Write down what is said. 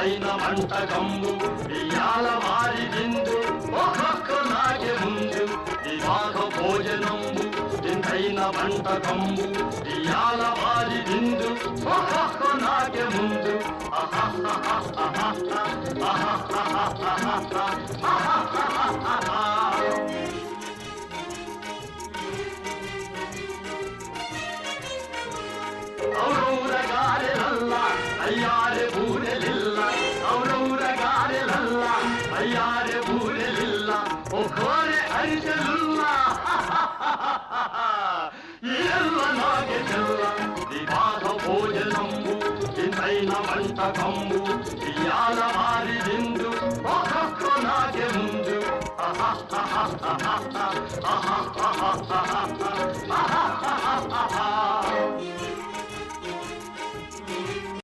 ఇంతైన వంటకంబు ఇయాల వారి విందు ఒక్కొక్కలాగే ముందు వివాహ భోజనంబు ఇంతైన వంటకంబు ఇయాల వారి విందు ఒక్కొక్కలాగే ముందు ఔరౌరగారెలల్ల అయ్యారె బూరెలిల్ల ఔరౌరగారెలల్ల అయ్యారె బూరెలిల్ల ఒక్కోరె అరిసెలుల్ల ఇయల్ల నాగే చెల్ల వివాహ భోజనంబు ఇంతైన వంటకంబు ఇయాల వారి విందు ఒక్కొక్క నాగే ముందు ఆహా